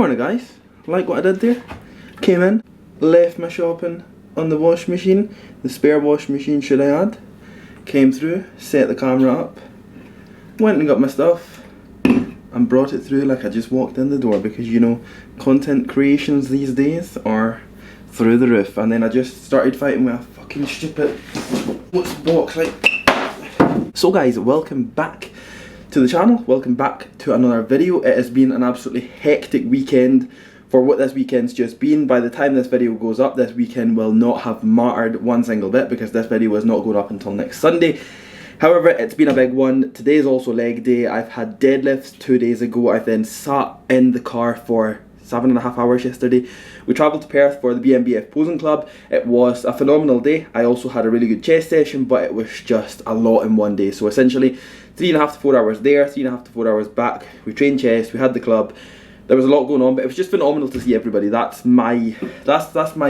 Morning guys, like what I did there? Came in, left my shopping on the washing machine, the spare washing machine should I add. Came through, set the camera up, went and got my stuff and brought it through like I just walked in the door, because you know, content creations these days are through the roof. And then I just started fighting with a fucking stupid, what's the box like? So guys, welcome back to the channel, welcome back to another video. It has been an absolutely hectic weekend for what this weekend's just been. By the time this video goes up, this weekend will not have mattered one single bit, because this video is not going up until next Sunday. However, it's been a big one. Today is also leg day. I've had deadlifts 2 days ago. I then sat in the car for 7.5 hours yesterday. We travelled to Perth for the BNBF Posing Club. It was a phenomenal day. I also had a really good chest session, but it was just a lot in one day. So essentially 3.5 to 4 hours there, 3.5 to 4 hours back. We trained chest, we had the club. There was a lot going on, but it was just phenomenal to see everybody. That's my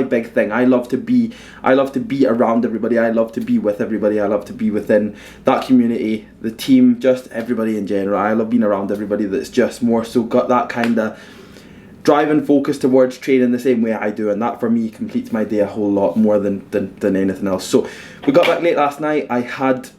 big thing. I love to be around everybody. I love to be with everybody. I love to be within that community, the team, just everybody in general. I love being around everybody that's just more so got that kind of drive and focus towards training the same way I do, and that for me completes my day a whole lot more than anything else. So we got back late last night. I had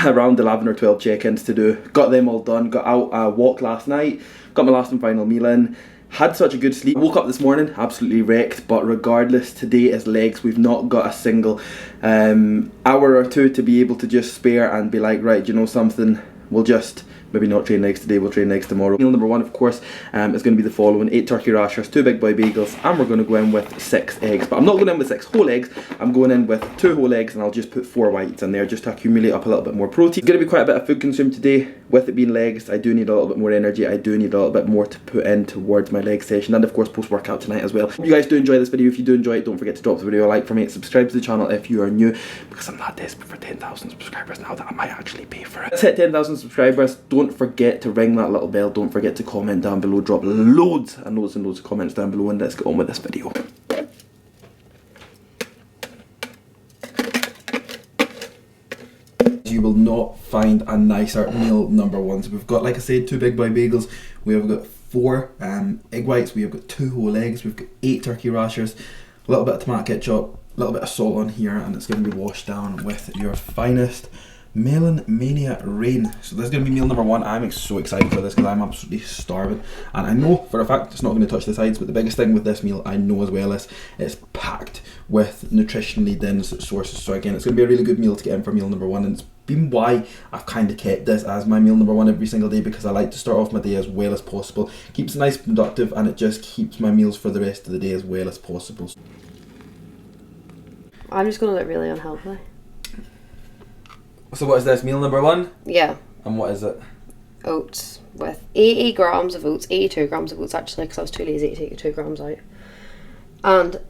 around 11 or 12 check-ins to do, got them all done, got out a walk last night, got my last and final meal in, had such a good sleep. Woke up this morning absolutely wrecked, but regardless, today is legs. We've not got a single hour or two to be able to just spare and be like, right, you know something, we'll just maybe not train legs today, we'll train legs tomorrow. Meal number one, of course, is going to be the following: 8 turkey rashers, 2 big boy bagels, and we're going to go in with 6 eggs. But I'm not going in with 6 whole eggs, I'm going in with 2 whole eggs, and I'll just put 4 whites in there just to accumulate up a little bit more protein. It's going to be quite a bit of food consumed today. With it being legs, I do need a little bit more energy, I do need a little bit more to put in towards my leg session, and of course post-workout tonight as well. Hope you guys do enjoy this video. If you do enjoy it, don't forget to drop the video a like for me, subscribe to the channel if you are new, because I'm not desperate for 10,000 subscribers now that I might actually pay for it. Let's hit 10,000 subscribers. Don't forget to ring that little bell, don't forget to comment down below, drop loads and loads and loads of comments down below, and let's get on with this video. You will not find a nicer meal number one. So we've got, like I said, 2 big boy bagels, we have got 4 egg whites, we have got 2 whole eggs, we've got 8 turkey rashers, a little bit of tomato ketchup, a little bit of salt on here, and it's going to be washed down with your finest Melon Mania Rain. So this is going to be meal number one. I'm so excited for this because I'm absolutely starving, and I know for a fact it's not going to touch the sides, but the biggest thing with this meal I know as well is it's packed with nutritionally dense sources. So again, it's going to be a really good meal to get in for meal number one, and it's been why I've kind of kept this as my meal number one every single day, because I like to start off my day as well as possible. Keeps it nice and productive, and it just keeps my meals for the rest of the day as well as possible. I'm just going to look really unhealthy. So what is this, meal number one? Yeah. And what is it? Oats with 80 grams of oats, 82 grams of oats actually, because I was too lazy to take 2 grams out. And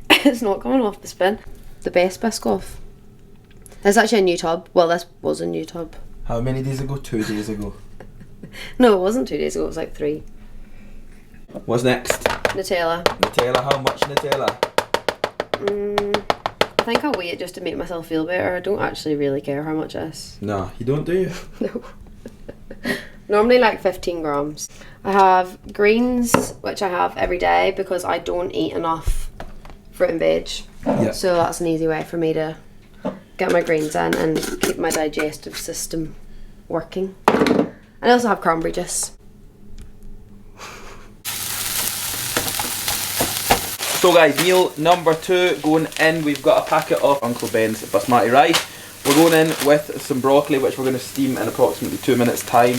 it's not coming off the spin. The best Biscoff. It's actually a new tub. Well, this was a new tub. How many days ago? 2 days ago. No, it wasn't 2 days ago, it was like 3. What's next? Nutella. Nutella, how much Nutella? I think I'll wait just to make myself feel better. I don't actually really care how much it is. No, you don't, do you? No. Normally like 15 grams. I have greens, which I have every day because I don't eat enough fruit and veg. Yeah. So that's an easy way for me to get my greens in and keep my digestive system working. And I also have cranberry juice. So guys, meal number 2 going in. We've got a packet of Uncle Ben's basmati rice. We're going in with some broccoli, which we're going to steam in approximately 2 minutes time.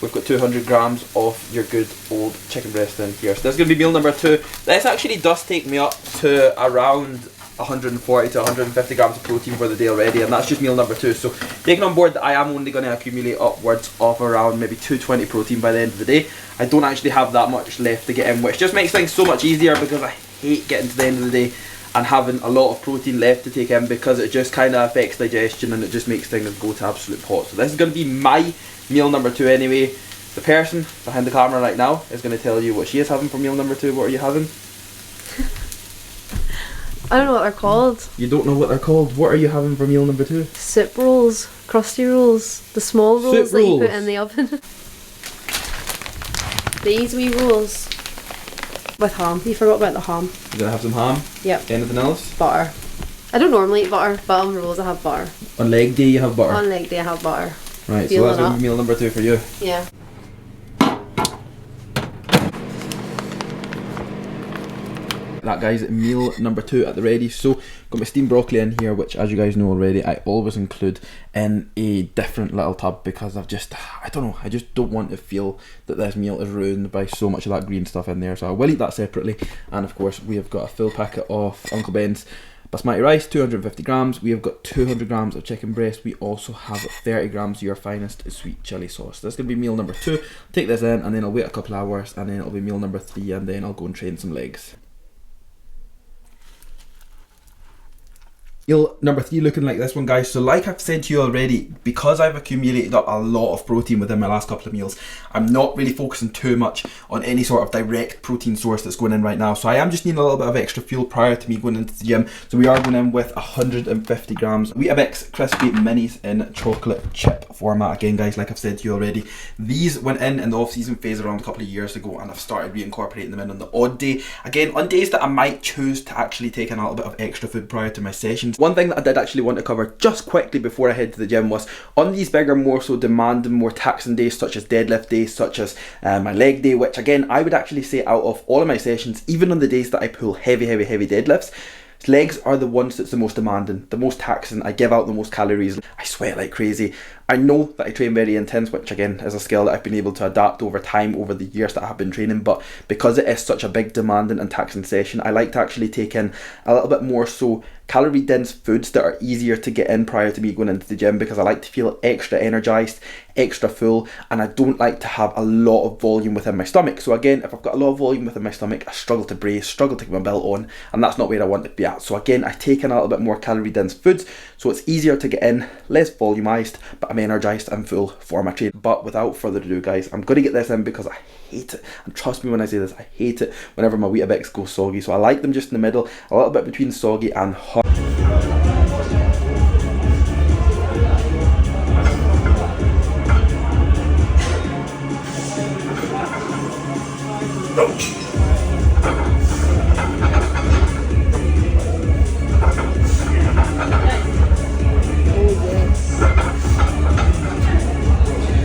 We've got 200 grams of your good old chicken breast in here. So this is going to be meal number 2. This actually does take me up to around 140 to 150 grams of protein for the day already, and that's just meal number 2. So taking on board that I am only going to accumulate upwards of around maybe 220 protein by the end of the day. I don't actually have that much left to get in, which just makes things so much easier, because I hate getting to the end of the day and having a lot of protein left to take in, because it just kind of affects digestion and it just makes things go to absolute pot. So this is going to be my meal number 2 anyway. The person behind the camera right now is going to tell you what she is having for meal number 2. What are you having? I don't know what they're called. You don't know what they're called? What are you having for meal number 2? Soup rolls, crusty rolls, the small rolls that you put in the oven. these wee rolls with ham. You forgot about the ham. You're gonna have some ham? Yep. Anything else? Butter. I don't normally eat butter, but on rolls I have butter. On leg day you have butter? On leg day I have butter. Right, so Feeling that's up. meal number 2 for you. Yeah. That guys, meal number 2 at the ready. So got my steamed broccoli in here, which as you guys know already, I always include in a different little tub because I just don't want to feel that this meal is ruined by so much of that green stuff in there. So I will eat that separately. And of course we have got a full packet of Uncle Ben's basmati rice, 250 grams. We have got 200 grams of chicken breast. We also have 30 grams of your finest sweet chili sauce. That's going to be meal number 2. Take this in and then I'll wait a couple hours and then it'll be meal number 3 and then I'll go and train some legs. Meal number 3 looking like this one, guys. So like I've said to you already, because I've accumulated up a lot of protein within my last couple of meals, I'm not really focusing too much on any sort of direct protein source that's going in right now. So I am just needing a little bit of extra fuel prior to me going into the gym. So we are going in with 150 grams Weetabix Crispy Minis in chocolate chip format. Again, guys, like I've said to you already, these went in the off-season phase around a couple of years ago and I've started reincorporating them in on the odd day. Again, on days that I might choose to actually take in a little bit of extra food prior to my sessions. One thing that I did actually want to cover just quickly before I head to the gym was on these bigger, more so demanding, more taxing days such as deadlift days, such as my leg day, which again I would actually say out of all of my sessions, even on the days that I pull heavy deadlifts, legs are the ones that's the most demanding, the most taxing. I give out the most calories, I sweat like crazy. I know that I train very intense, which again is a skill that I've been able to adapt over time, over the years that I have been training, but because it is such a big demanding and taxing session, I like to actually take in a little bit more so calorie dense foods that are easier to get in prior to me going into the gym, because I like to feel extra energized, extra full, and I don't like to have a lot of volume within my stomach. So again, if I've got a lot of volume within my stomach, I struggle to brace, struggle to get my belt on, and that's not where I want to be at. So again, I take in a little bit more calorie dense foods, so it's easier to get in, less volumized, but I'm energized and full for my training. But without further ado, guys, I'm going to get this in because I hate it, and trust me when I say this, I hate it whenever my Weetabix goes soggy. So I like them just in the middle, a little bit between soggy and hot.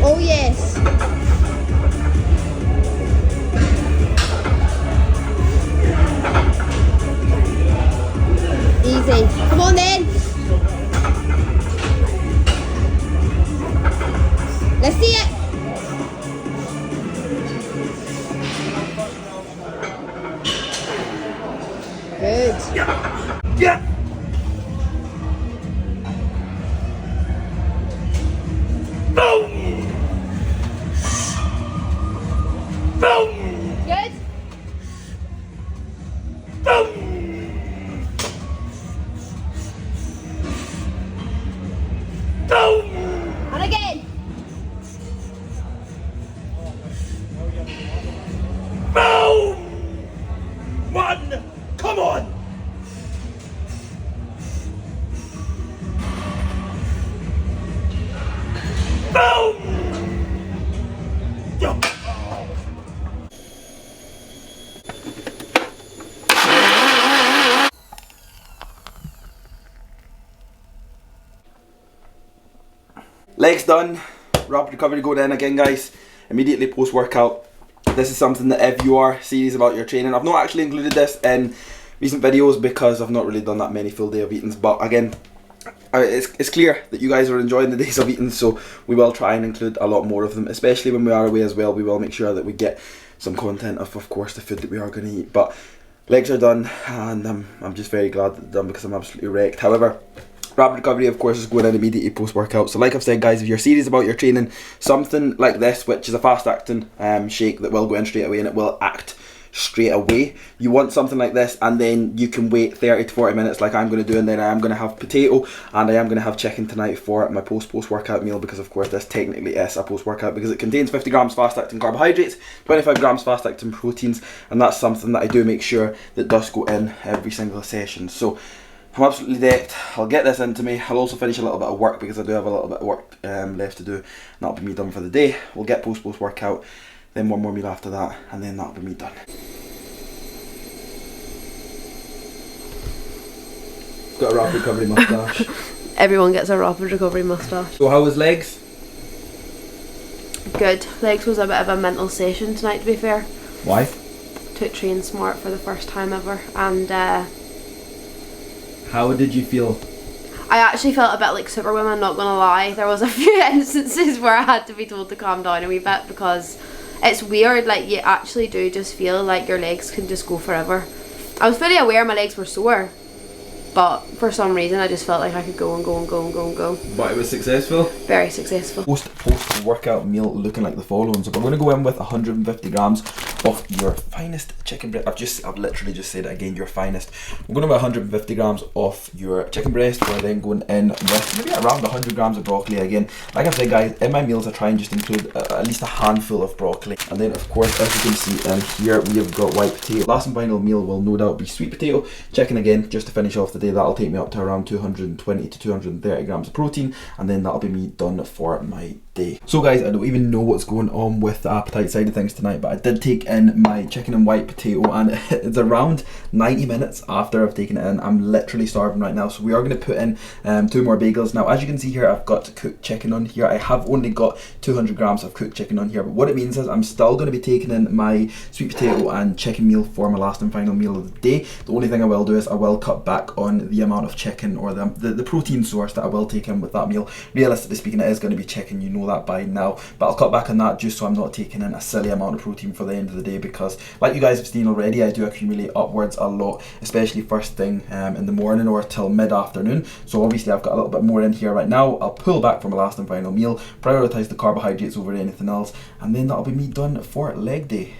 Oh yes. Easy. Come on then. Let's see it. Good. Yeah. Good. And again. One, come on. Legs done, rapid recovery going in again, guys, immediately post workout. This is something that if you are serious about your training, I've not actually included this in recent videos because I've not really done that many full day of eatings, but again, it's clear that you guys are enjoying the days of eating, so we will try and include a lot more of them, especially when we are away as well. We will make sure that we get some content of course, the food that we are going to eat. But legs are done, and I'm just very glad that they're done because I'm absolutely wrecked. However, rapid recovery of course is going in immediately post workout. So like I've said, guys, if you're serious about your training, something like this, which is a fast acting shake that will go in straight away and it will act straight away, you want something like this, and then you can wait 30 to 40 minutes like I'm going to do, and then I am going to have potato and I am going to have chicken tonight for my post workout meal, because of course this technically is a post workout because it contains 50 grams fast acting carbohydrates, 25 grams fast acting proteins, and that's something that I do make sure that does go in every single session. So I'm absolutely decked. I'll get this into me. I'll also finish a little bit of work because I do have a little bit of work left to do, and that'll be me done for the day. We'll get post workout, then one more meal after that, and then that'll be me done. Got a rapid recovery moustache. Everyone gets a rapid recovery moustache. So how was legs? Good. Legs was a bit of a mental session tonight, to be fair. Why? Took Train Smart for the first time ever, and How did you feel? I actually felt a bit like Superwoman, not gonna lie. There was a few instances where I had to be told to calm down a wee bit, because it's weird, like you actually do just feel like your legs can just go forever. I was fully aware my legs were sore, but for some reason I just felt like I could go and go and go and go and go. But it was successful? Very successful. Post workout meal looking like the following. So we're going to go in with 150 grams of your finest chicken breast. I've literally just said it again, your finest. We're going to have 150 grams of your chicken breast. We're then going in with maybe around 100 grams of broccoli again. Like I said, guys, in my meals I try and just include at least a handful of broccoli. And then of course, as you can see in here, we have got white potato. Last and final meal will no doubt be sweet potato. Chicken again, just to finish off the day. That'll take me up to around 220 to 230 grams of protein, and then that'll be me done for my day. So guys, I don't even know what's going on with the appetite side of things tonight, but I did take in my chicken and white potato, and it's around 90 minutes after I've taken it in. I'm literally starving right now, so we are going to put in 2 more bagels. Now as you can see here, I've got cooked chicken on here. I have only got 200 grams of cooked chicken on here, but what it means is I'm still going to be taking in my sweet potato and chicken meal for my last and final meal of the day. The only thing I will do is I will cut back on the amount of chicken, or the protein source that I will take in with that meal. Realistically speaking, it is going to be chicken, you know that by now, but I'll cut back on that just so I'm not taking in a silly amount of protein for the end of the day, because like you guys have seen already, I do accumulate upwards a lot, especially first thing in the morning or till mid-afternoon. So obviously I've got a little bit more in here right now. I'll pull back for my last and final meal, prioritise the carbohydrates over anything else, and then that'll be me done for leg day.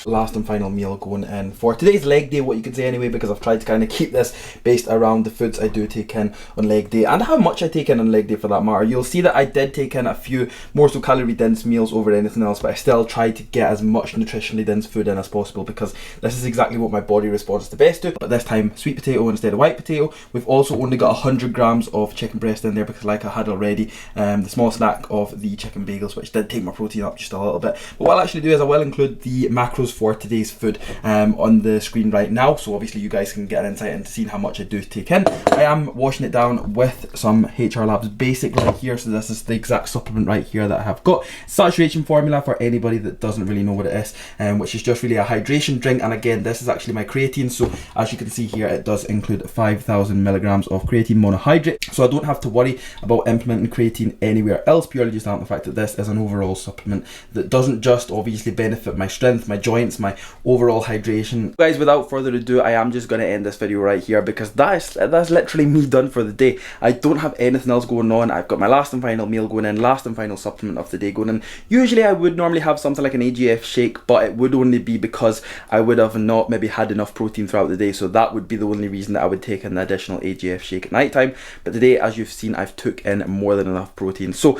Last and final meal going in for today's leg day, what you could say anyway, because I've tried to kind of keep this based around the foods I do take in on leg day and how much I take in on leg day for that matter. You'll see that I did take in a few more so calorie dense meals over anything else, but I still try to get as much nutritionally dense food in as possible, because this is exactly what my body responds the best to. But this time sweet potato instead of white potato. We've also only got 100 grams of chicken breast in there, because like I had already, the small snack of the chicken bagels, which did take my protein up just a little bit. But what I'll actually do is I will include the macros for today's food on the screen right now, so obviously you guys can get an insight into seeing how much I do take in. I am washing it down with some HR Labs Basic right here, so this is the exact supplement right here that I have got. Saturation formula for anybody that doesn't really know what it is, which is just really a hydration drink. And again, this is actually my creatine, so as you can see here, it does include 5,000 milligrams of creatine monohydrate, so I don't have to worry about implementing creatine anywhere else, purely just on the fact that this is an overall supplement that doesn't just obviously benefit my strength, my joints, my overall hydration. Guys, without further ado, I am just going to end this video right here, because that's literally me done for the day. I don't have anything else going on. I've got my last and final meal going in, last and final supplement of the day going in. Usually I would normally have something like an AGF shake, but it would only be because I would have not maybe had enough protein throughout the day, so that would be the only reason that I would take an additional AGF shake at night time. But today, as you've seen, I've took in more than enough protein. So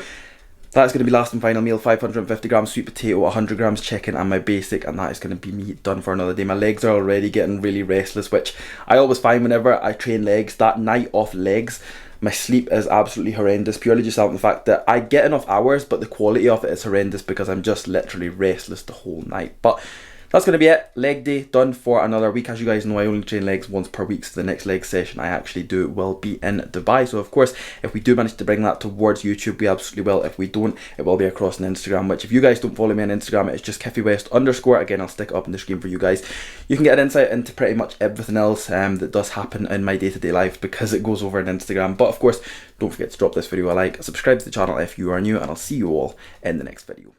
that's going to be last and final meal, 550 grams sweet potato, 100 grams chicken, and my basic, and that is going to be me done for another day. My legs are already getting really restless, which I always find whenever I train legs. That night off legs, my sleep is absolutely horrendous, purely just out of the fact that I get enough hours, but the quality of it is horrendous because I'm just literally restless the whole night. But that's going to be it. Leg day done for another week. As you guys know, I only train legs once per week, so the next leg session I actually do will be in Dubai. So of course, if we do manage to bring that towards YouTube, we absolutely will. If we don't, it will be across on Instagram, which if you guys don't follow me on Instagram, it's just KiffyWest_. Again, I'll stick it up on the screen for you guys. You can get an insight into pretty much everything else that does happen in my day-to-day life, because it goes over on Instagram. But of course, don't forget to drop this video a like, subscribe to the channel if you are new, and I'll see you all in the next video.